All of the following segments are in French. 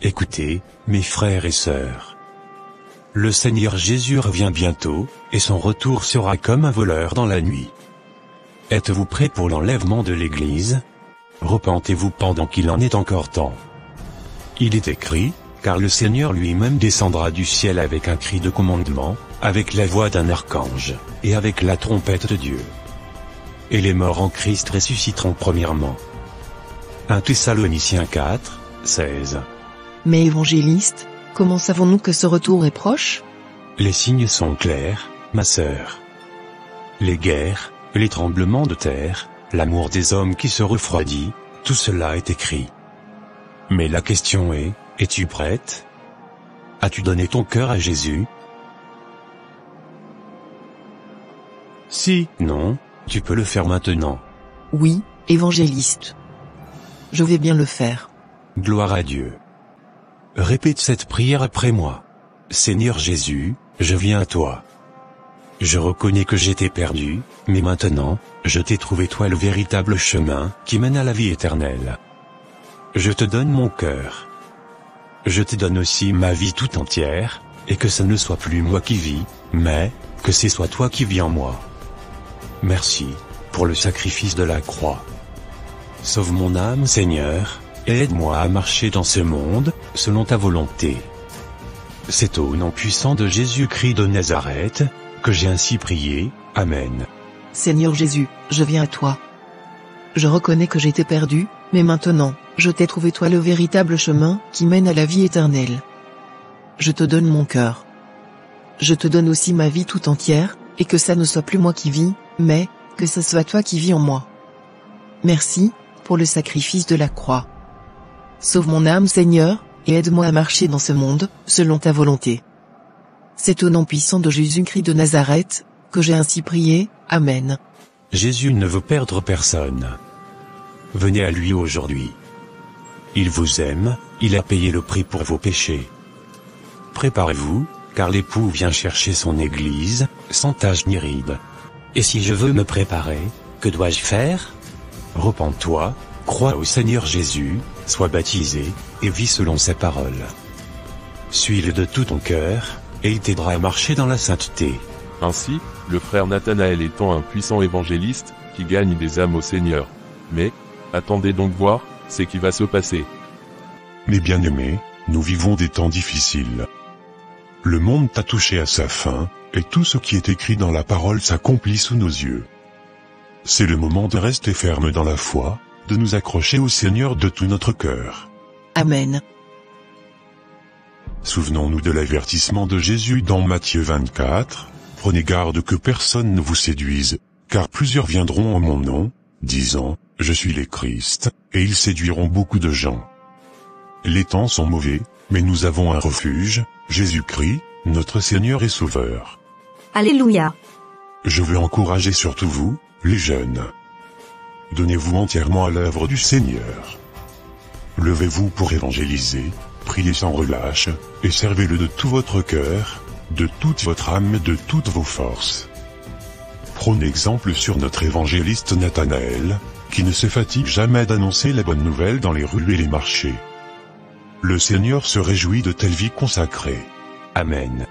Écoutez, mes frères et sœurs. Le Seigneur Jésus revient bientôt, et son retour sera comme un voleur dans la nuit. Êtes-vous prêts pour l'enlèvement de l'Église? Repentez-vous pendant qu'il en est encore temps. Il est écrit, car le Seigneur lui-même descendra du ciel avec un cri de commandement, avec la voix d'un archange, et avec la trompette de Dieu. Et les morts en Christ ressusciteront premièrement. 1 Thessaloniciens 4, 16. Mais évangéliste, comment savons-nous que ce retour est proche? Les signes sont clairs, ma sœur. Les guerres, les tremblements de terre, l'amour des hommes qui se refroidit, tout cela est écrit. Mais la question est, es-tu prête? As-tu donné ton cœur à Jésus? Si non, tu peux le faire maintenant. Oui, évangéliste. Je vais bien le faire. Gloire à Dieu. Répète cette prière après moi. Seigneur Jésus, je viens à toi. Je reconnais que j'étais perdu, mais maintenant, je t'ai trouvé toi le véritable chemin qui mène à la vie éternelle. Je te donne mon cœur. Je te donne aussi ma vie tout entière, et que ce ne soit plus moi qui vis, mais que ce soit toi qui vis en moi. Merci pour le sacrifice de la croix. Sauve mon âme, Seigneur, et aide-moi à marcher dans ce monde, selon ta volonté. C'est au nom puissant de Jésus-Christ de Nazareth, que j'ai ainsi prié, Amen. Seigneur Jésus, je viens à toi. Je reconnais que j'étais perdu, mais maintenant, je t'ai trouvé toi le véritable chemin qui mène à la vie éternelle. Je te donne mon cœur. Je te donne aussi ma vie tout entière, et que ça ne soit plus moi qui vis, mais que ce soit toi qui vis en moi. Merci pour le sacrifice de la croix. Sauve mon âme, Seigneur, et aide-moi à marcher dans ce monde, selon ta volonté. C'est au nom puissant de Jésus-Christ de Nazareth, que j'ai ainsi prié, Amen. Jésus ne veut perdre personne. Venez à lui aujourd'hui. Il vous aime, il a payé le prix pour vos péchés. Préparez-vous, car l'époux vient chercher son Église, sans tache ni ride. Et si je veux me préparer, que dois-je faire? Repens-toi, crois au Seigneur Jésus, sois baptisé, et vis selon sa parole. Suis-le de tout ton cœur, et il t'aidera à marcher dans la sainteté. Ainsi, le frère Nathanaël étant un puissant évangéliste, qui gagne des âmes au Seigneur. Mais, attendez donc voir, ce qui va se passer. Mes bien-aimés, nous vivons des temps difficiles. Le monde t'a touché à sa fin, et tout ce qui est écrit dans la parole s'accomplit sous nos yeux. C'est le moment de rester ferme dans la foi, de nous accrocher au Seigneur de tout notre cœur. Amen. Souvenons-nous de l'avertissement de Jésus dans Matthieu 24, « Prenez garde que personne ne vous séduise, car plusieurs viendront en mon nom, disant, je suis le Christ, et ils séduiront beaucoup de gens. Les temps sont mauvais, mais nous avons un refuge, Jésus-Christ, notre Seigneur et Sauveur. Alléluia. Je veux encourager surtout vous, les jeunes. Donnez-vous entièrement à l'œuvre du Seigneur. Levez-vous pour évangéliser, priez sans relâche, et servez-le de tout votre cœur, de toute votre âme, de toutes vos forces. Prenez exemple sur notre évangéliste Nathanaël, qui ne se fatigue jamais d'annoncer la bonne nouvelle dans les rues et les marchés. Le Seigneur se réjouit de telle vie consacrée. Amen.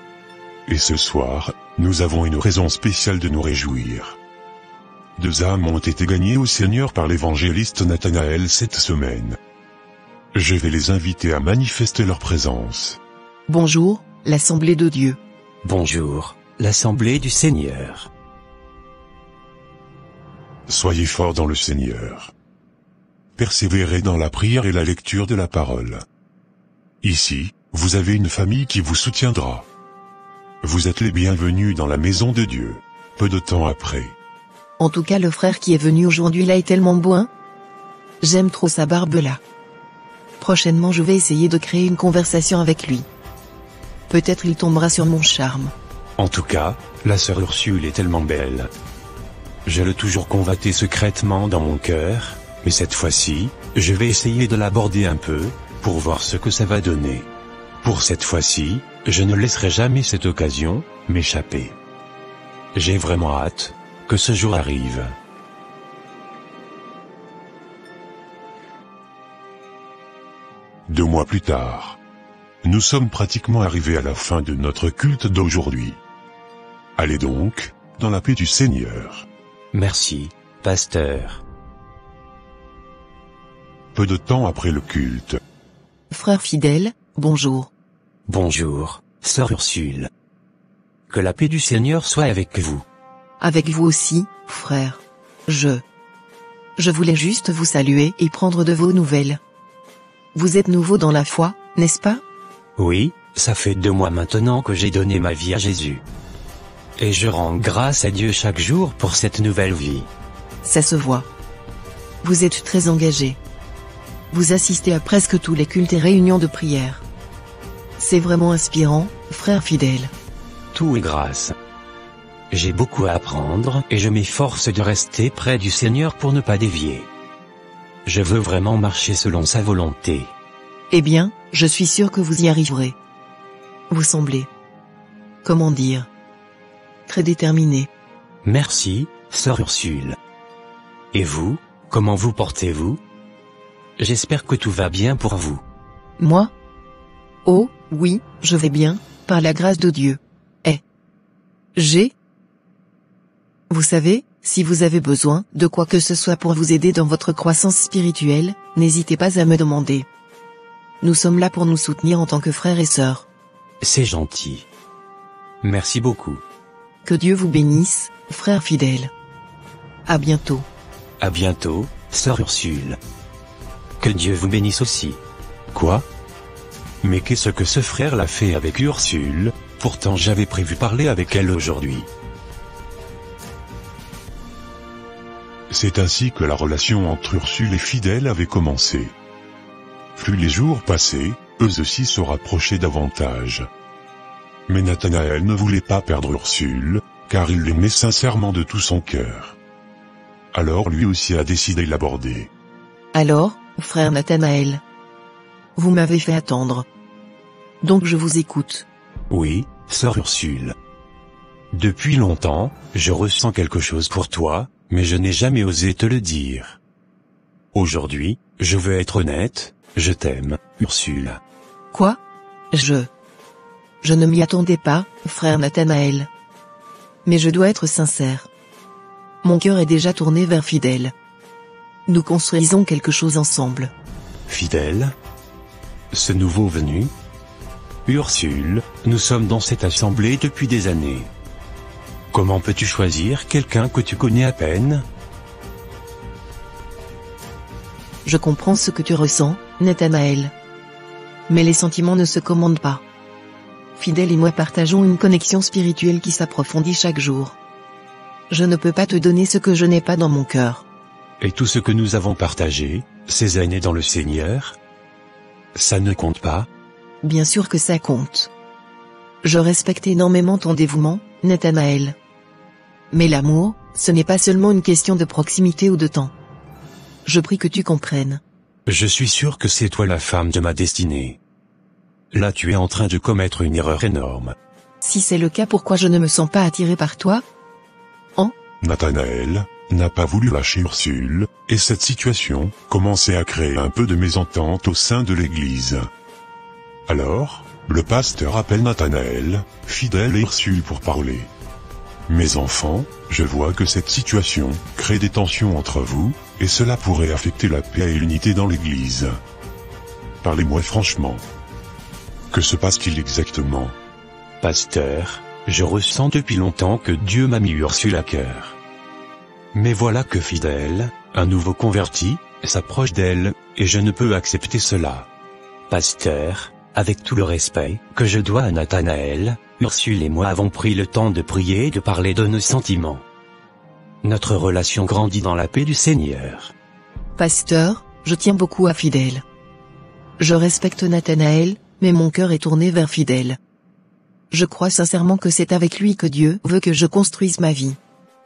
Et ce soir, nous avons une raison spéciale de nous réjouir. 2 âmes ont été gagnées au Seigneur par l'évangéliste Nathanaël cette semaine. Je vais les inviter à manifester leur présence. Bonjour, l'Assemblée de Dieu. Bonjour, l'Assemblée du Seigneur. Soyez forts dans le Seigneur. Persévérez dans la prière et la lecture de la parole. Ici, vous avez une famille qui vous soutiendra. Vous êtes les bienvenus dans la maison de Dieu, peu de temps après. En tout cas, le frère qui est venu aujourd'hui là est tellement beau, hein? J'aime trop sa barbe là. Prochainement, je vais essayer de créer une conversation avec lui. Peut-être il tombera sur mon charme. En tout cas, la sœur Ursule est tellement belle. Je l'ai toujours convoitée secrètement dans mon cœur, mais cette fois-ci, je vais essayer de l'aborder un peu, pour voir ce que ça va donner. Pour cette fois-ci, je ne laisserai jamais cette occasion m'échapper. J'ai vraiment hâte que ce jour arrive. Deux mois plus tard. nous sommes pratiquement arrivés à la fin de notre culte d'aujourd'hui. Allez donc, dans la paix du Seigneur. Merci, pasteur. Peu de temps après le culte. Frère fidèle, bonjour. Bonjour, sœur Ursule. Que la paix du Seigneur soit avec vous. Avec vous aussi, frère. Je voulais juste vous saluer et prendre de vos nouvelles. Vous êtes nouveau dans la foi, n'est-ce pas? Oui, ça fait 2 mois maintenant que j'ai donné ma vie à Jésus. Et je rends grâce à Dieu chaque jour pour cette nouvelle vie. Ça se voit. Vous êtes très engagé. Vous assistez à presque tous les cultes et réunions de prière. C'est vraiment inspirant, frère fidèle. Tout est grâce. J'ai beaucoup à apprendre et je m'efforce de rester près du Seigneur pour ne pas dévier. Je veux vraiment marcher selon sa volonté. Eh bien, je suis sûr que vous y arriverez. Vous semblez, comment dire, très déterminé. Merci, sœur Ursule. Et vous, comment vous portez-vous? J'espère que tout va bien pour vous. Moi? Oh, oui, je vais bien, par la grâce de Dieu. Vous savez, si vous avez besoin de quoi que ce soit pour vous aider dans votre croissance spirituelle, n'hésitez pas à me demander. Nous sommes là pour nous soutenir en tant que frères et sœurs. C'est gentil. Merci beaucoup. Que Dieu vous bénisse, frère fidèle. À bientôt. À bientôt, sœur Ursule. Que Dieu vous bénisse aussi. Quoi? Mais qu'est-ce que ce frère l'a fait avec Ursule? Pourtant j'avais prévu parler avec elle aujourd'hui. C'est ainsi que la relation entre Ursule et Fidèle avait commencé. Plus les jours passaient, eux aussi se rapprochaient davantage. Mais Nathanaël ne voulait pas perdre Ursule, car il l'aimait sincèrement de tout son cœur. Alors lui aussi a décidé de l'aborder. Alors, frère Nathanaël, vous m'avez fait attendre. Donc je vous écoute. Oui, sœur Ursule. Depuis longtemps, je ressens quelque chose pour toi, mais je n'ai jamais osé te le dire. Aujourd'hui, je veux être honnête, je t'aime, Ursule. Quoi? Je ne m'y attendais pas, frère Nathanaël. Mais je dois être sincère. Mon cœur est déjà tourné vers Fidèle. Nous construisons quelque chose ensemble. Fidèle? Ce nouveau venu? Ursule, nous sommes dans cette assemblée depuis des années. Comment peux-tu choisir quelqu'un que tu connais à peine? Je comprends ce que tu ressens, Nathanaël. Mais les sentiments ne se commandent pas. Fidèle et moi partageons une connexion spirituelle qui s'approfondit chaque jour. Je ne peux pas te donner ce que je n'ai pas dans mon cœur. Et tout ce que nous avons partagé, ces années dans le Seigneur? Ça ne compte pas? Bien sûr que ça compte. Je respecte énormément ton dévouement, Nathanaël. Mais l'amour, ce n'est pas seulement une question de proximité ou de temps. Je prie que tu comprennes. Je suis sûr que c'est toi la femme de ma destinée. Là tu es en train de commettre une erreur énorme. Si c'est le cas, pourquoi je ne me sens pas attiré par toi? Nathanaël n'a pas voulu lâcher Ursule, et cette situation commençait à créer un peu de mésentente au sein de l'église. Alors, le pasteur appelle Nathanaël, Fidèle et Ursule pour parler. Mes enfants, je vois que cette situation crée des tensions entre vous, et cela pourrait affecter la paix et l'unité dans l'église. Parlez-moi franchement. Que se passe-t-il exactement? Pasteur, je ressens depuis longtemps que Dieu m'a mis Ursule à cœur. Mais voilà que Fidèle, un nouveau converti, s'approche d'elle, et je ne peux accepter cela. Pasteur, avec tout le respect que je dois à Nathanaël, Ursule et moi avons pris le temps de prier et de parler de nos sentiments. Notre relation grandit dans la paix du Seigneur. Pasteur, je tiens beaucoup à Fidèle. Je respecte Nathanaël, mais mon cœur est tourné vers Fidèle. Je crois sincèrement que c'est avec lui que Dieu veut que je construise ma vie.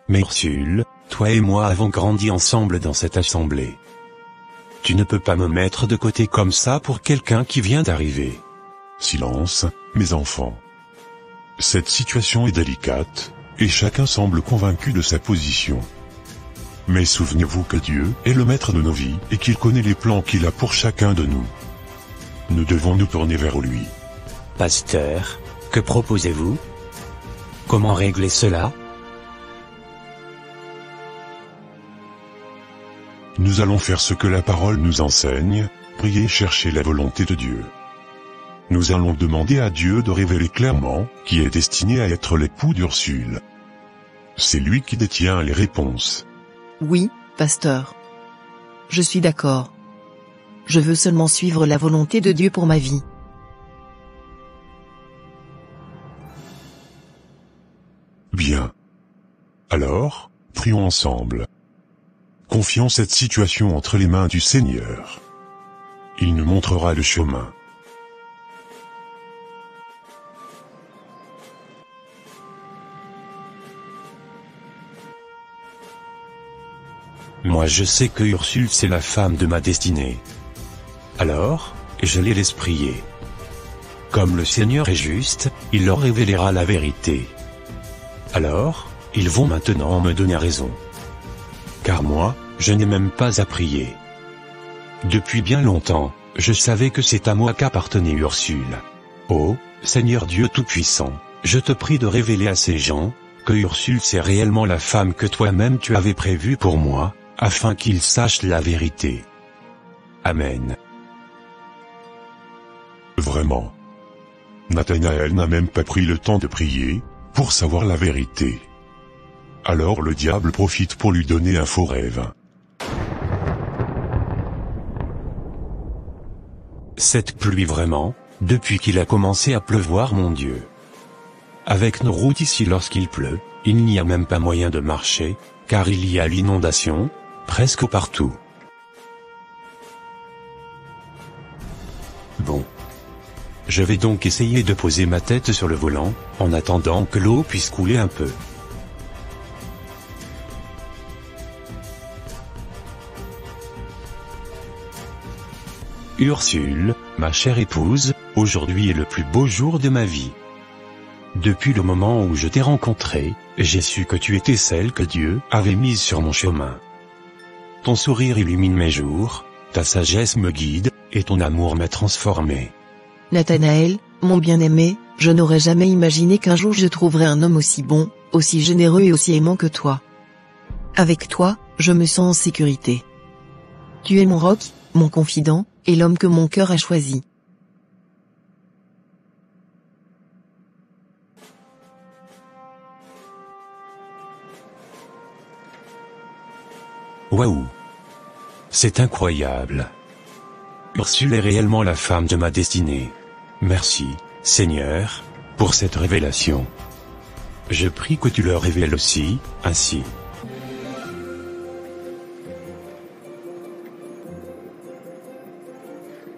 Mais Ursule, toi et moi avons grandi ensemble dans cette assemblée. Tu ne peux pas me mettre de côté comme ça pour quelqu'un qui vient d'arriver. Silence, mes enfants. Cette situation est délicate, et chacun semble convaincu de sa position. Mais souvenez-vous que Dieu est le maître de nos vies et qu'il connaît les plans qu'il a pour chacun de nous. Nous devons nous tourner vers lui. Pasteur, que proposez-vous? Comment régler cela? Nous allons faire ce que la parole nous enseigne, prier et chercher la volonté de Dieu. Nous allons demander à Dieu de révéler clairement qui est destiné à être l'époux d'Ursule. C'est lui qui détient les réponses. Oui, pasteur. Je suis d'accord. Je veux seulement suivre la volonté de Dieu pour ma vie. Bien. Alors, prions ensemble. Confions cette situation entre les mains du Seigneur. Il nous montrera le chemin. Moi je sais que Ursule c'est la femme de ma destinée. Alors, je les laisse prier. Comme le Seigneur est juste, il leur révélera la vérité. Alors, ils vont maintenant me donner raison. Car moi, je n'ai même pas à prier. Depuis bien longtemps, je savais que c'est à moi qu'appartenait Ursule. Oh, Seigneur Dieu Tout-Puissant, je te prie de révéler à ces gens, que Ursule c'est réellement la femme que toi-même tu avais prévue pour moi, afin qu'ils sachent la vérité. Amen. Vraiment. Nathanaël n'a même pas pris le temps de prier, pour savoir la vérité. Alors le diable profite pour lui donner un faux rêve. Cette pluie vraiment, depuis qu'il a commencé à pleuvoir mon Dieu. Avec nos routes ici lorsqu'il pleut, il n'y a même pas moyen de marcher, car il y a l'inondation, presque partout. Bon. Je vais donc essayer de poser ma tête sur le volant, en attendant que l'eau puisse couler un peu. Ursule, ma chère épouse, aujourd'hui est le plus beau jour de ma vie. Depuis le moment où je t'ai rencontrée, j'ai su que tu étais celle que Dieu avait mise sur mon chemin. Ton sourire illumine mes jours, ta sagesse me guide, et ton amour m'a transformé. Nathanaël, mon bien-aimé, je n'aurais jamais imaginé qu'un jour je trouverais un homme aussi bon, aussi généreux et aussi aimant que toi. Avec toi, je me sens en sécurité. Tu es mon roc, mon confident, et l'homme que mon cœur a choisi. Waouh! C'est incroyable. Ursule est réellement la femme de ma destinée. Merci, Seigneur, pour cette révélation. Je prie que tu le révèles aussi, ainsi.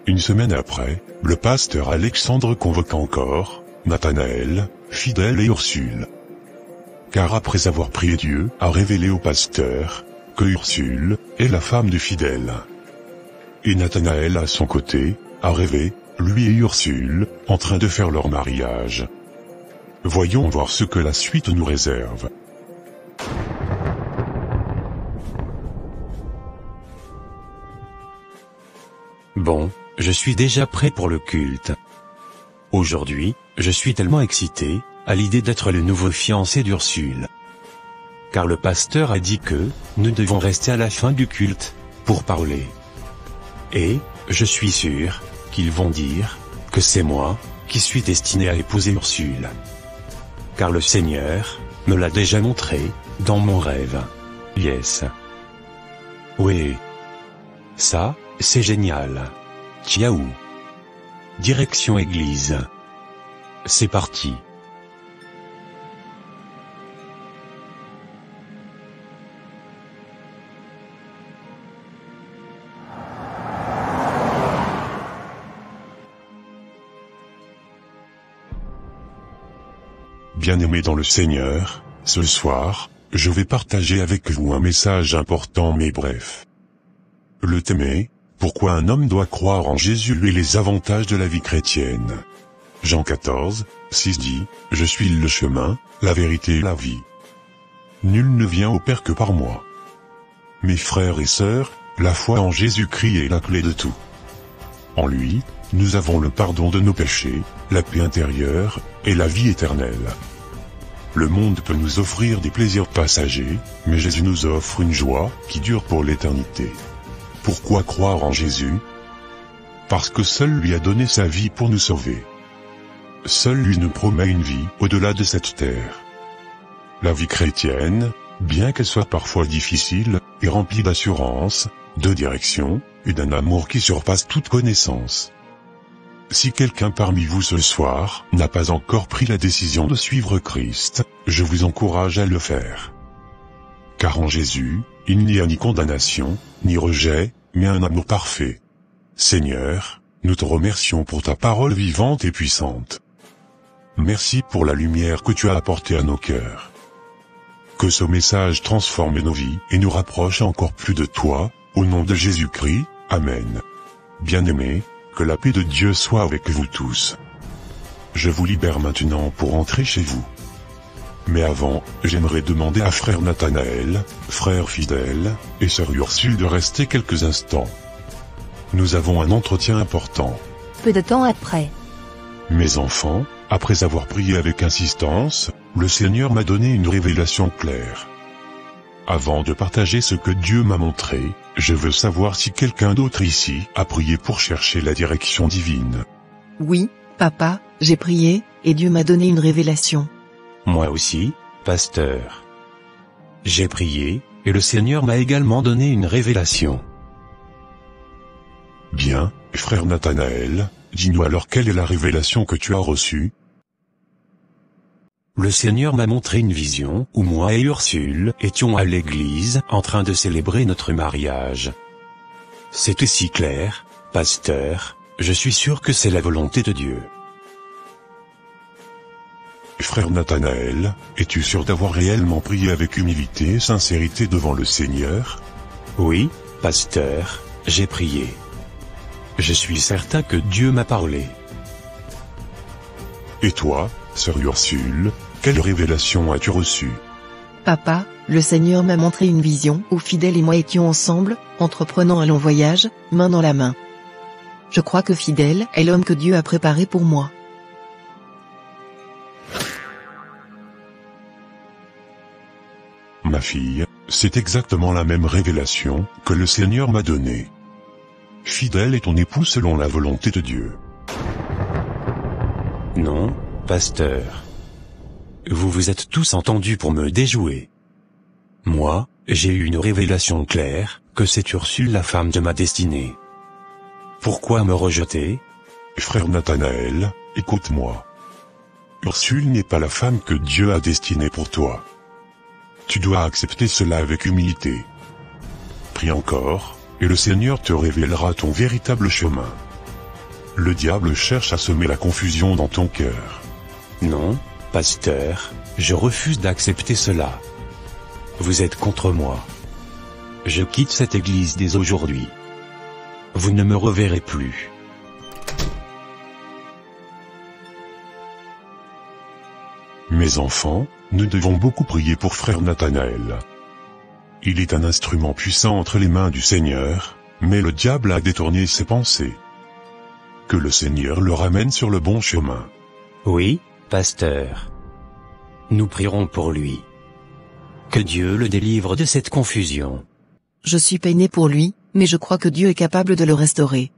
Une semaine après, le pasteur Alexandre convoque encore Nathanaël, Fidèle et Ursule. Car après avoir prié, Dieu a révélé au pasteur que Ursule est la femme de Fidèle. Et Nathanaël, à son côté, a rêvé, lui et Ursule, en train de faire leur mariage. Voyons voir ce que la suite nous réserve. Bon, je suis déjà prêt pour le culte. Aujourd'hui, je suis tellement excité, à l'idée d'être le nouveau fiancé d'Ursule. Car le pasteur a dit que, nous devons rester à la fin du culte, pour parler. Et, je suis sûr, qu'ils vont dire, que c'est moi, qui suis destiné à épouser Ursule. Car le Seigneur, me l'a déjà montré, dans mon rêve. Yes. Oui. Ça, c'est génial. Ciao. Direction église. C'est parti. Bien-aimés dans le Seigneur, ce soir, je vais partager avec vous un message important mais bref. Le thème est, pourquoi un homme doit croire en Jésus et les avantages de la vie chrétienne. Jean 14, 6 dit, « Je suis le chemin, la vérité et la vie. Nul ne vient au Père que par moi. » Mes frères et sœurs, la foi en Jésus-Christ est la clé de tout. En lui, nous avons le pardon de nos péchés, la paix intérieure, et la vie éternelle. Le monde peut nous offrir des plaisirs passagers, mais Jésus nous offre une joie qui dure pour l'éternité. Pourquoi croire en Jésus? Parce que seul lui a donné sa vie pour nous sauver. Seul lui nous promet une vie au-delà de cette terre. La vie chrétienne, bien qu'elle soit parfois difficile, est remplie d'assurance, de direction, et d'un amour qui surpasse toute connaissance. Si quelqu'un parmi vous ce soir n'a pas encore pris la décision de suivre Christ, je vous encourage à le faire. Car en Jésus, il n'y a ni condamnation, ni rejet, mais un amour parfait. Seigneur, nous te remercions pour ta parole vivante et puissante. Merci pour la lumière que tu as apportée à nos cœurs. Que ce message transforme nos vies et nous rapproche encore plus de toi, au nom de Jésus-Christ, Amen. Bien-aimés, que la paix de Dieu soit avec vous tous. Je vous libère maintenant pour entrer chez vous. Mais avant, j'aimerais demander à frère Nathanaël, frère fidèle, et sœur Ursule de rester quelques instants. Nous avons un entretien important. Peu de temps après. Mes enfants, après avoir prié avec insistance, le Seigneur m'a donné une révélation claire. Avant de partager ce que Dieu m'a montré, je veux savoir si quelqu'un d'autre ici a prié pour chercher la direction divine. Oui, papa, j'ai prié, et Dieu m'a donné une révélation. Moi aussi, pasteur. J'ai prié, et le Seigneur m'a également donné une révélation. Bien, frère Nathanaël, dis-nous alors quelle est la révélation que tu as reçue? Le Seigneur m'a montré une vision où moi et Ursule étions à l'église en train de célébrer notre mariage. C'était si clair, pasteur, je suis sûr que c'est la volonté de Dieu. Frère Nathanaël, es-tu sûr d'avoir réellement prié avec humilité et sincérité devant le Seigneur? Oui, pasteur, j'ai prié. Je suis certain que Dieu m'a parlé. Et toi, sœur Ursule, quelle révélation as-tu reçue? Papa, le Seigneur m'a montré une vision où Fidèle et moi étions ensemble, entreprenant un long voyage, main dans la main. Je crois que Fidèle est l'homme que Dieu a préparé pour moi. Ma fille, c'est exactement la même révélation que le Seigneur m'a donnée. Fidèle est ton époux selon la volonté de Dieu. Non, pasteur. Vous vous êtes tous entendus pour me déjouer. Moi, j'ai eu une révélation claire, que c'est Ursule la femme de ma destinée. Pourquoi me rejeter? Frère Nathanaël, écoute-moi. Ursule n'est pas la femme que Dieu a destinée pour toi. Tu dois accepter cela avec humilité. Prie encore, et le Seigneur te révélera ton véritable chemin. Le diable cherche à semer la confusion dans ton cœur. Non, pasteur, je refuse d'accepter cela. Vous êtes contre moi. Je quitte cette église dès aujourd'hui. Vous ne me reverrez plus. Mes enfants, nous devons beaucoup prier pour frère Nathanaël. Il est un instrument puissant entre les mains du Seigneur, mais le diable a détourné ses pensées. Que le Seigneur le ramène sur le bon chemin. Oui, pasteur. Nous prierons pour lui. Que Dieu le délivre de cette confusion. Je suis peiné pour lui, mais je crois que Dieu est capable de le restaurer.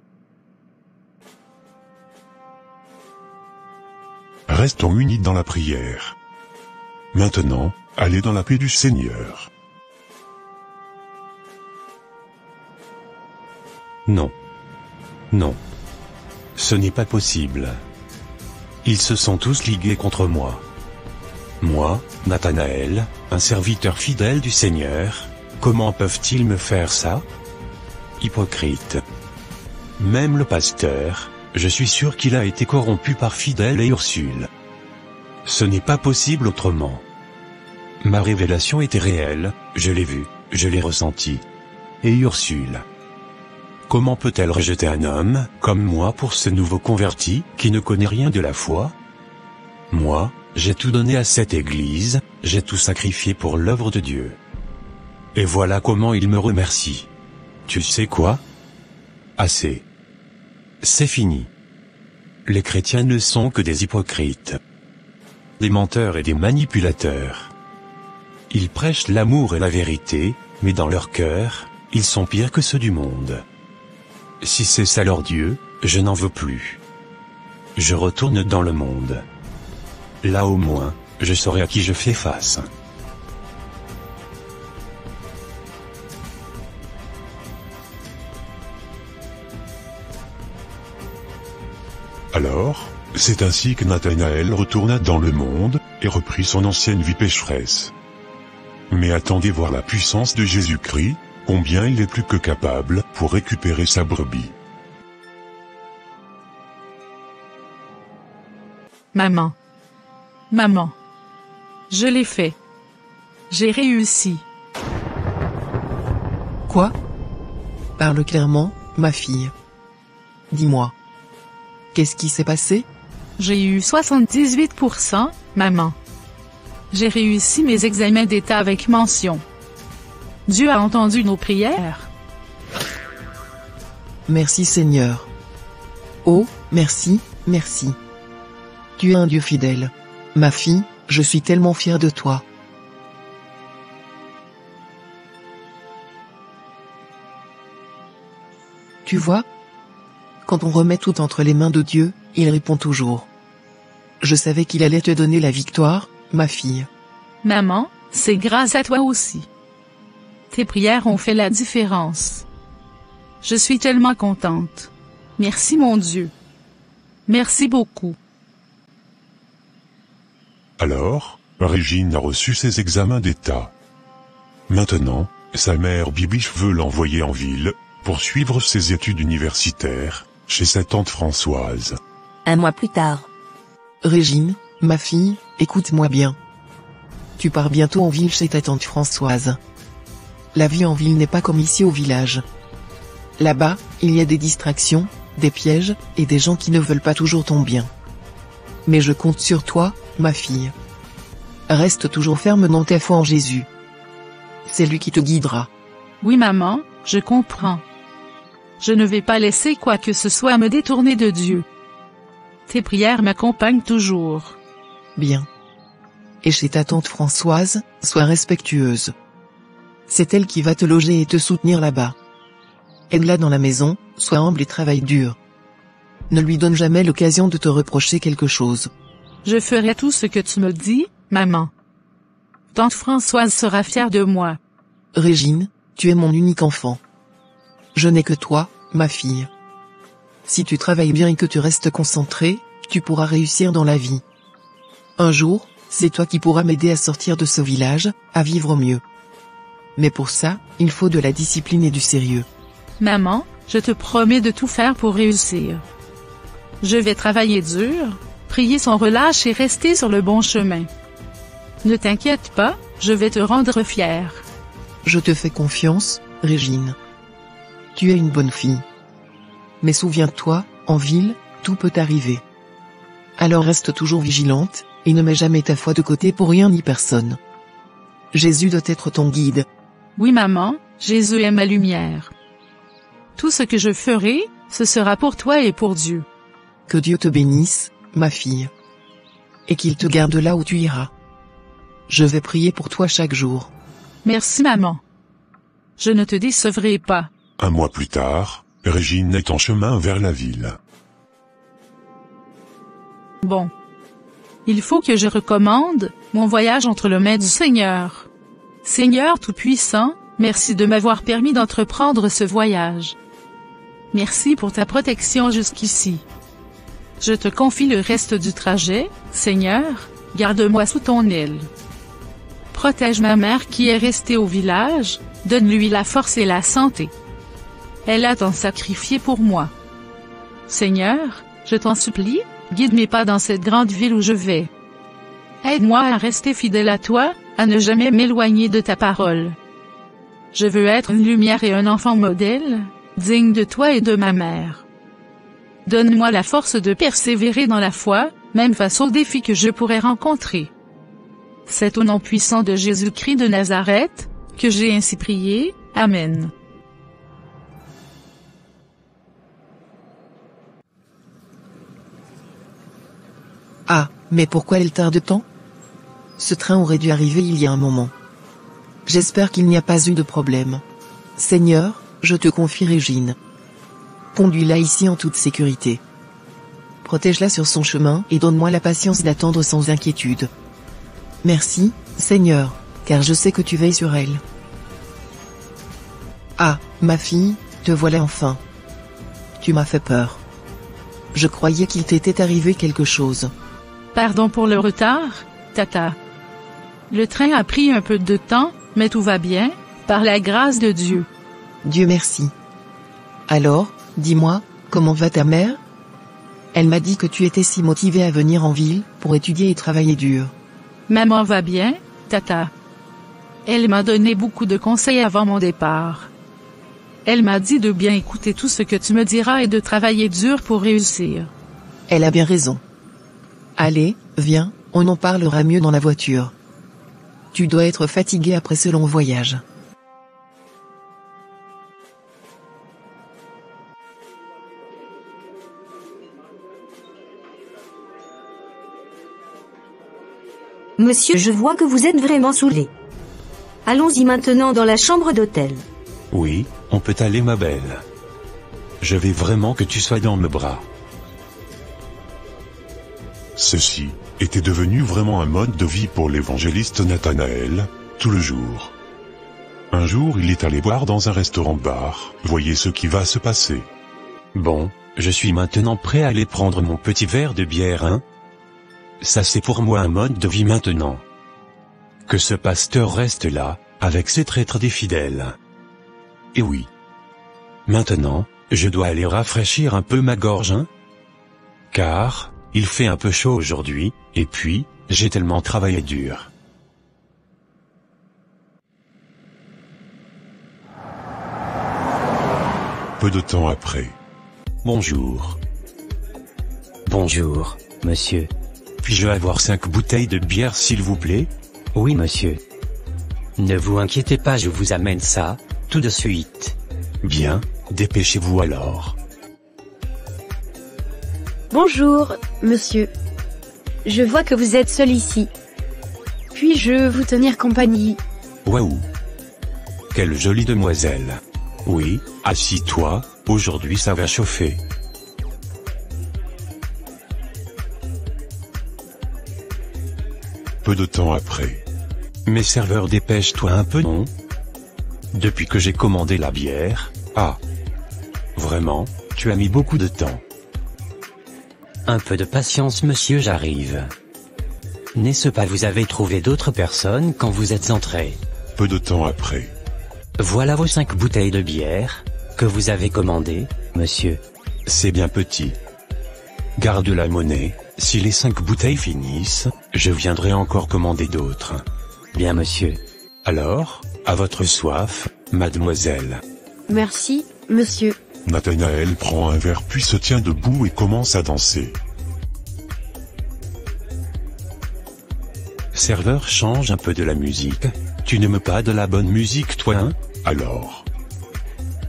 Restons unis dans la prière. Maintenant, allez dans la paix du Seigneur. Non. Non. Ce n'est pas possible. Ils se sont tous ligués contre moi. Moi, Nathanaël, un serviteur fidèle du Seigneur, comment peuvent-ils me faire ça? Hypocrite. Même le pasteur, je suis sûr qu'il a été corrompu par Fidèle et Ursule. Ce n'est pas possible autrement. Ma révélation était réelle, je l'ai vue, je l'ai ressentie. Et Ursule. Comment peut-elle rejeter un homme, comme moi pour ce nouveau converti, qui ne connaît rien de la foi? Moi, j'ai tout donné à cette église, j'ai tout sacrifié pour l'œuvre de Dieu. Et voilà comment il me remercie. Tu sais quoi? Assez. c'est fini. Les chrétiens ne sont que des hypocrites, des menteurs et des manipulateurs. Ils prêchent l'amour et la vérité, mais dans leur cœur, ils sont pires que ceux du monde. Si c'est ça leur Dieu, je n'en veux plus. Je retourne dans le monde. Là au moins, je saurai à qui je fais face. Alors, c'est ainsi que Nathanaël retourna dans le monde, et reprit son ancienne vie pécheresse. Mais attendez voir la puissance de Jésus-Christ, combien il est plus que capable pour récupérer sa brebis. Maman. Maman. Je l'ai fait. J'ai réussi. Quoi? Parle clairement, ma fille. Dis-moi. Qu'est-ce qui s'est passé? J'ai eu 78%, maman. J'ai réussi mes examens d'état avec mention. Dieu a entendu nos prières. Merci Seigneur. Oh, merci, merci. Tu es un Dieu fidèle. Ma fille, je suis tellement fière de toi. Tu vois? Quand on remet tout entre les mains de Dieu, il répond toujours. Je savais qu'il allait te donner la victoire, ma fille. Maman, c'est grâce à toi aussi. Tes prières ont fait la différence. Je suis tellement contente. Merci mon Dieu. Merci beaucoup. Alors, Régine a reçu ses examens d'état. Maintenant, sa mère Bibiche veut l'envoyer en ville, pour suivre ses études universitaires, chez sa tante Françoise. 1 mois plus tard. Régine, ma fille, écoute-moi bien. Tu pars bientôt en ville chez ta tante Françoise. La vie en ville n'est pas comme ici au village. Là-bas, il y a des distractions, des pièges, et des gens qui ne veulent pas toujours ton bien. Mais je compte sur toi, ma fille. Reste toujours ferme dans ta foi en Jésus. C'est lui qui te guidera. Oui maman, je comprends. Je ne vais pas laisser quoi que ce soit me détourner de Dieu. Tes prières m'accompagnent toujours. Bien. Et chez ta tante Françoise, sois respectueuse. C'est elle qui va te loger et te soutenir là-bas. Aide-la dans la maison, sois humble et travaille dur. Ne lui donne jamais l'occasion de te reprocher quelque chose. Je ferai tout ce que tu me dis, maman. Tante Françoise sera fière de moi. Régine, tu es mon unique enfant. Je n'ai que toi, ma fille. Si tu travailles bien et que tu restes concentrée, tu pourras réussir dans la vie. Un jour, c'est toi qui pourras m'aider à sortir de ce village, à vivre mieux. Mais pour ça, il faut de la discipline et du sérieux. Maman, je te promets de tout faire pour réussir. Je vais travailler dur, prier sans relâche et rester sur le bon chemin. Ne t'inquiète pas, je vais te rendre fière. Je te fais confiance, Régine. Tu es une bonne fille. Mais souviens-toi, en ville, tout peut arriver. Alors reste toujours vigilante, et ne mets jamais ta foi de côté pour rien ni personne. Jésus doit être ton guide. Oui maman, Jésus est ma lumière. Tout ce que je ferai, ce sera pour toi et pour Dieu. Que Dieu te bénisse, ma fille. Et qu'il te garde là où tu iras. Je vais prier pour toi chaque jour. Merci maman. Je ne te décevrai pas. 1 mois plus tard, Régine est en chemin vers la ville. Bon. Il faut que je recommande mon voyage entre les mains du Seigneur. Seigneur Tout-Puissant, merci de m'avoir permis d'entreprendre ce voyage. Merci pour ta protection jusqu'ici. Je te confie le reste du trajet, Seigneur, garde-moi sous ton aile. Protège ma mère qui est restée au village, donne-lui la force et la santé. Elle a tant sacrifié pour moi. Seigneur, je t'en supplie, guide mes pas dans cette grande ville où je vais. Aide-moi à rester fidèle à toi, à ne jamais m'éloigner de ta parole. Je veux être une lumière et un enfant modèle, digne de toi et de ma mère. Donne-moi la force de persévérer dans la foi, même face aux défis que je pourrais rencontrer. C'est au nom puissant de Jésus-Christ de Nazareth, que j'ai ainsi prié, Amen. Mais pourquoi elle tarde tant? Ce train aurait dû arriver il y a un moment. J'espère qu'il n'y a pas eu de problème. Seigneur, je te confie Régine. Conduis-la ici en toute sécurité. Protège-la sur son chemin et donne-moi la patience d'attendre sans inquiétude. Merci, Seigneur, car je sais que tu veilles sur elle. Ah, ma fille, te voilà enfin. Tu m'as fait peur. Je croyais qu'il t'était arrivé quelque chose. Pardon pour le retard, Tata. Le train a pris un peu de temps, mais tout va bien, par la grâce de Dieu. Dieu merci. Alors, dis-moi, comment va ta mère? Elle m'a dit que tu étais si motivée à venir en ville, pour étudier et travailler dur. Maman va bien, Tata. Elle m'a donné beaucoup de conseils avant mon départ. Elle m'a dit de bien écouter tout ce que tu me diras et de travailler dur pour réussir. Elle a bien raison. Allez, viens, on en parlera mieux dans la voiture. Tu dois être fatigué après ce long voyage. Monsieur, je vois que vous êtes vraiment saoulé. Allons-y maintenant dans la chambre d'hôtel. Oui, on peut aller ma belle. Je veux vraiment que tu sois dans mes bras. Ceci était devenu vraiment un mode de vie pour l'évangéliste Nathanaël, tout le jour. Un jour il est allé boire dans un restaurant-bar, voyez ce qui va se passer. Bon, je suis maintenant prêt à aller prendre mon petit verre de bière, hein? Ça c'est pour moi un mode de vie maintenant. Que ce pasteur reste là, avec ses traîtres des fidèles. Et oui. Maintenant, je dois aller rafraîchir un peu ma gorge, hein? Car, il fait un peu chaud aujourd'hui, et puis, j'ai tellement travaillé dur. Peu de temps après. Bonjour. Bonjour, monsieur. Puis-je avoir 5 bouteilles de bière s'il vous plaît? Oui, monsieur. Ne vous inquiétez pas, je vous amène ça, tout de suite. Bien, dépêchez-vous alors. Bonjour, monsieur. Je vois que vous êtes seul ici. Puis-je vous tenir compagnie? Waouh! Quelle jolie demoiselle! Oui, assis-toi, aujourd'hui ça va chauffer. Peu de temps après. Mes serveurs, dépêche-toi un peu, non? Depuis que j'ai commandé la bière, ah! Vraiment, tu as mis beaucoup de temps. Un peu de patience, monsieur, j'arrive. N'est-ce pas, vous avez trouvé d'autres personnes quand vous êtes entré? Peu de temps après. Voilà vos 5 bouteilles de bière, que vous avez commandées, monsieur. C'est bien petit. Garde la monnaie, si les 5 bouteilles finissent, je viendrai encore commander d'autres. Bien, monsieur. Alors, à votre soif, mademoiselle. Merci, monsieur. Nathanaël prend un verre puis se tient debout et commence à danser. Serveur, change un peu de la musique. Tu n'aimes pas de la bonne musique, toi, hein? Alors.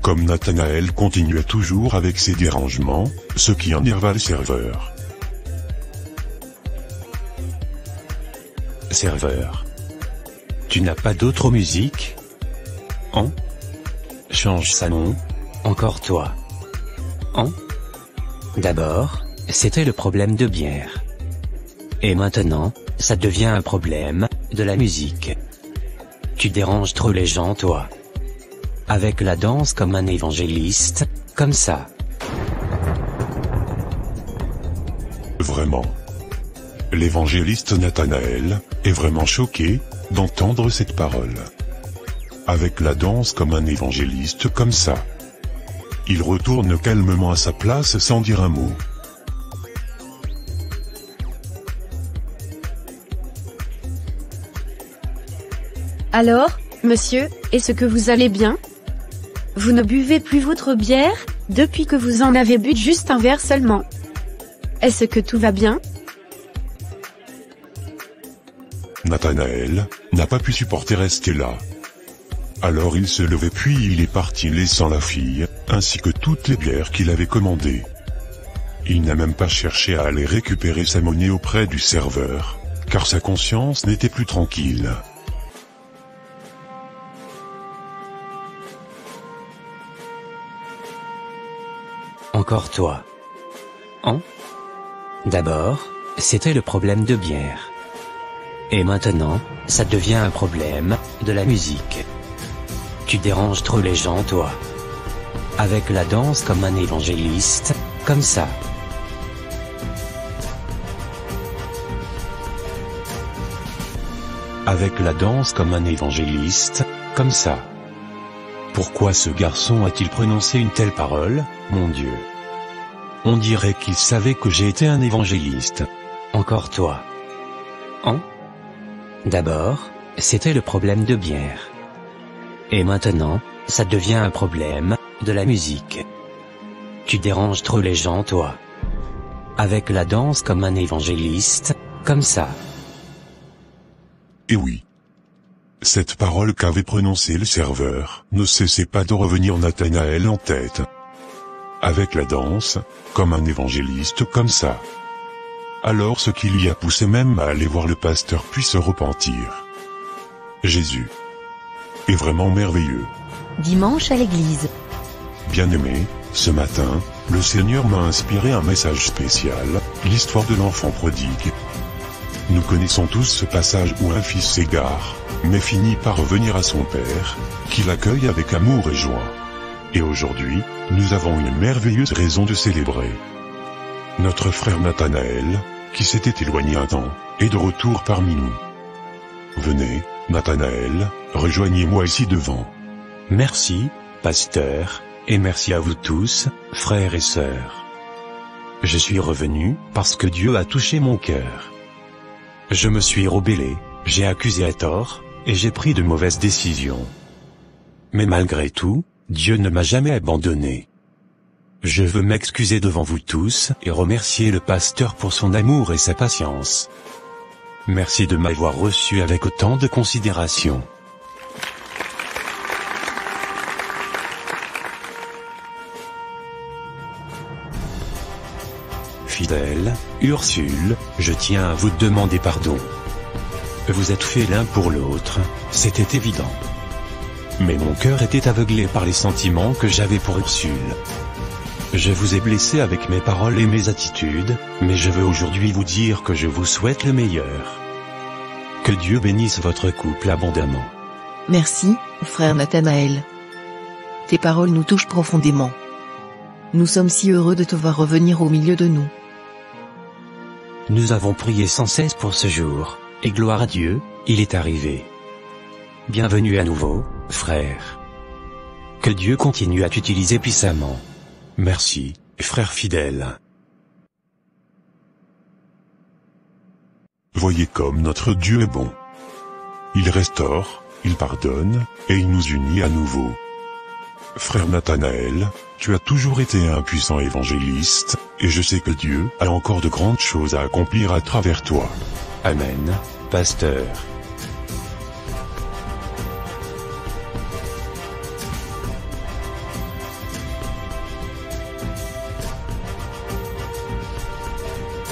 Comme Nathanaël continuait toujours avec ses dérangements, ce qui énerva le serveur. Serveur. Tu n'as pas d'autre musique? Hein? Change ça, non? Encore toi. Hein? D'abord, c'était le problème de bière. Et maintenant, ça devient un problème de la musique. Tu déranges trop les gens, toi. Avec la danse comme un évangéliste, comme ça. Vraiment. L'évangéliste Nathanaël est vraiment choqué d'entendre cette parole. Avec la danse comme un évangéliste, comme ça. Il retourne calmement à sa place sans dire un mot. Alors, monsieur, est-ce que vous allez bien? Vous ne buvez plus votre bière, depuis que vous en avez bu juste un verre seulement. Est-ce que tout va bien? Nathanaël n'a pas pu supporter rester là. Alors il se levait puis il est parti laissant la fille, ainsi que toutes les bières qu'il avait commandées. Il n'a même pas cherché à aller récupérer sa monnaie auprès du serveur, car sa conscience n'était plus tranquille. Encore toi. Hein? D'abord, c'était le problème de bière. Et maintenant, ça devient un problème de la musique. Tu déranges trop les gens, toi. Avec la danse comme un évangéliste, comme ça. Avec la danse comme un évangéliste, comme ça. Pourquoi ce garçon a-t-il prononcé une telle parole, mon Dieu? On dirait qu'il savait que j'ai été un évangéliste. Encore toi. Hein? D'abord, c'était le problème de bière. Et maintenant, ça devient un problème de la musique. Tu déranges trop les gens, toi. Avec la danse comme un évangéliste, comme ça. Et oui. Cette parole qu'avait prononcée le serveur ne cessait pas de revenir Nathanaël en tête. Avec la danse, comme un évangéliste comme ça. Alors ce qui l'y a poussé même à aller voir le pasteur puis se repentir. Jésus est vraiment merveilleux. Dimanche à l'église. Bien-aimé, ce matin, le Seigneur m'a inspiré un message spécial, l'histoire de l'enfant prodigue. Nous connaissons tous ce passage où un fils s'égare, mais finit par revenir à son père, qui l'accueille avec amour et joie. Et aujourd'hui, nous avons une merveilleuse raison de célébrer. Notre frère Nathanaël, qui s'était éloigné un temps, est de retour parmi nous. Venez, Nathanaël, rejoignez-moi ici devant. Merci, pasteur, et merci à vous tous, frères et sœurs. Je suis revenu, parce que Dieu a touché mon cœur. Je me suis rebellé, j'ai accusé à tort, et j'ai pris de mauvaises décisions. Mais malgré tout, Dieu ne m'a jamais abandonné. Je veux m'excuser devant vous tous et remercier le pasteur pour son amour et sa patience. Merci de m'avoir reçu avec autant de considération. Fidèle, Ursule, je tiens à vous demander pardon. Vous êtes faits l'un pour l'autre, c'était évident. Mais mon cœur était aveuglé par les sentiments que j'avais pour Ursule. Je vous ai blessé avec mes paroles et mes attitudes, mais je veux aujourd'hui vous dire que je vous souhaite le meilleur. Que Dieu bénisse votre couple abondamment. Merci, frère Nathanaël. Tes paroles nous touchent profondément. Nous sommes si heureux de te voir revenir au milieu de nous. Nous avons prié sans cesse pour ce jour, et gloire à Dieu, il est arrivé. Bienvenue à nouveau, frère. Que Dieu continue à t'utiliser puissamment. Merci, frère fidèle. Voyez comme notre Dieu est bon. Il restaure, il pardonne, et il nous unit à nouveau. Frère Nathanaël, tu as toujours été un puissant évangéliste, et je sais que Dieu a encore de grandes choses à accomplir à travers toi. Amen, pasteur.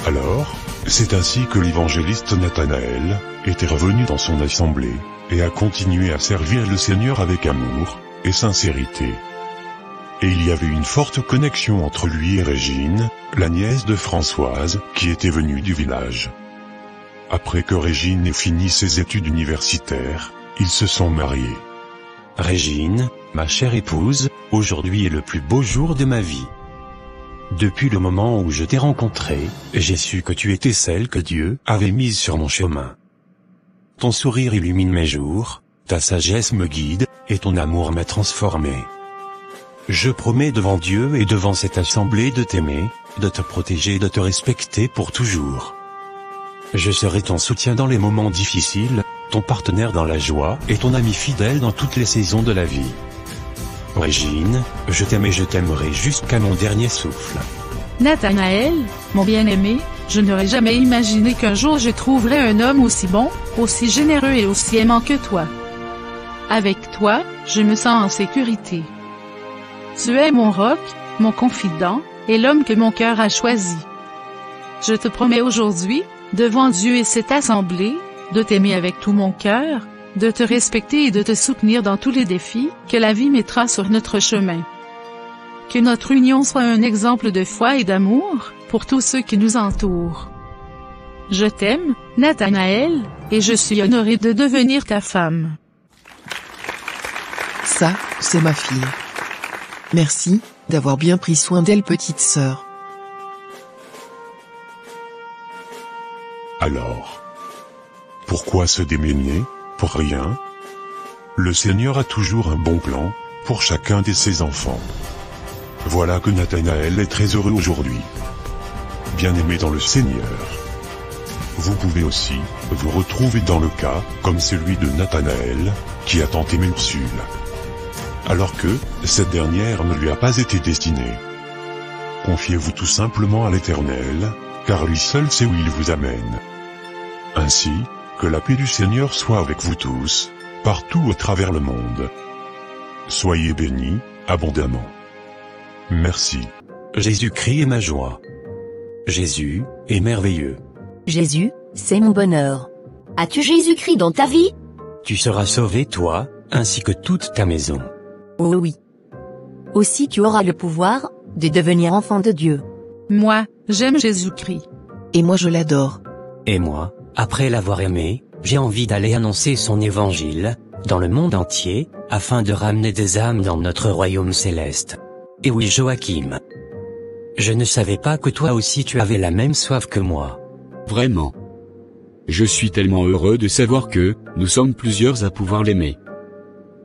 Alors, c'est ainsi que l'évangéliste Nathanaël était revenu dans son assemblée, et a continué à servir le Seigneur avec amour et sincérité. Et il y avait une forte connexion entre lui et Régine, la nièce de Françoise, qui était venue du village. Après que Régine ait fini ses études universitaires, ils se sont mariés. Régine, ma chère épouse, aujourd'hui est le plus beau jour de ma vie. Depuis le moment où je t'ai rencontré, j'ai su que tu étais celle que Dieu avait mise sur mon chemin. Ton sourire illumine mes jours, ta sagesse me guide, et ton amour m'a transformé. Je promets devant Dieu et devant cette assemblée de t'aimer, de te protéger et de te respecter pour toujours. Je serai ton soutien dans les moments difficiles, ton partenaire dans la joie et ton ami fidèle dans toutes les saisons de la vie. Régine, je t'aime et je t'aimerai jusqu'à mon dernier souffle. Nathanaël, mon bien-aimé, je n'aurais jamais imaginé qu'un jour je trouverais un homme aussi bon, aussi généreux et aussi aimant que toi. Avec toi, je me sens en sécurité. Tu es mon roc, mon confident, et l'homme que mon cœur a choisi. Je te promets aujourd'hui, devant Dieu et cette assemblée, de t'aimer avec tout mon cœur, de te respecter et de te soutenir dans tous les défis que la vie mettra sur notre chemin. Que notre union soit un exemple de foi et d'amour pour tous ceux qui nous entourent. Je t'aime, Nathanaël, et je suis honoré de devenir ta femme. Ça, c'est ma fille. Merci d'avoir bien pris soin d'elle, petite sœur. Alors, pourquoi se démener, pour rien? Le Seigneur a toujours un bon plan, pour chacun de ses enfants. Voilà que Nathanaël est très heureux aujourd'hui. Bien-aimé dans le Seigneur. Vous pouvez aussi vous retrouver dans le cas, comme celui de Nathanaël, qui a tant aimé Ursule. Alors que, cette dernière ne lui a pas été destinée. Confiez-vous tout simplement à l'Éternel, car lui seul sait où il vous amène. Ainsi, que la paix du Seigneur soit avec vous tous, partout à travers le monde. Soyez bénis, abondamment. Merci. Jésus-Christ est ma joie. Jésus est merveilleux. Jésus, c'est mon bonheur. As-tu Jésus-Christ dans ta vie? Tu seras sauvé toi, ainsi que toute ta maison. Oh oui. Aussi tu auras le pouvoir de devenir enfant de Dieu. Moi, j'aime Jésus-Christ. Et moi je l'adore. Et moi, après l'avoir aimé, j'ai envie d'aller annoncer son évangile, dans le monde entier, afin de ramener des âmes dans notre royaume céleste. Et oui Joachim. Je ne savais pas que toi aussi tu avais la même soif que moi. Vraiment. Je suis tellement heureux de savoir que, nous sommes plusieurs à pouvoir l'aimer.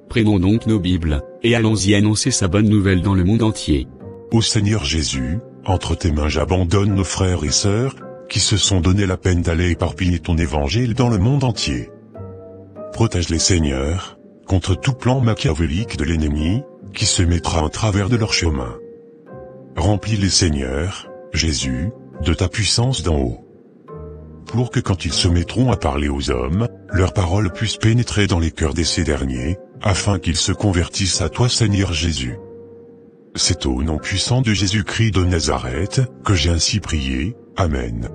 Prenons donc nos Bibles, et allons-y annoncer sa bonne nouvelle dans le monde entier. Ô Seigneur Jésus, entre tes mains j'abandonne nos frères et sœurs, qui se sont donné la peine d'aller éparpiller ton évangile dans le monde entier. Protège-les Seigneur, contre tout plan machiavélique de l'ennemi, qui se mettra en travers de leur chemin. Remplis-les Seigneur, Jésus, de ta puissance d'en haut. Pour que quand ils se mettront à parler aux hommes, leurs paroles puissent pénétrer dans les cœurs de ces derniers, afin qu'ils se convertissent à toi Seigneur Jésus. C'est au nom puissant de Jésus-Christ de Nazareth, que j'ai ainsi prié, Amen.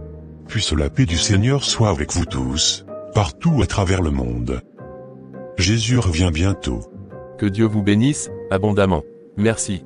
Puisse la paix du Seigneur soit avec vous tous, partout à travers le monde. Jésus revient bientôt. Que Dieu vous bénisse, abondamment. Merci.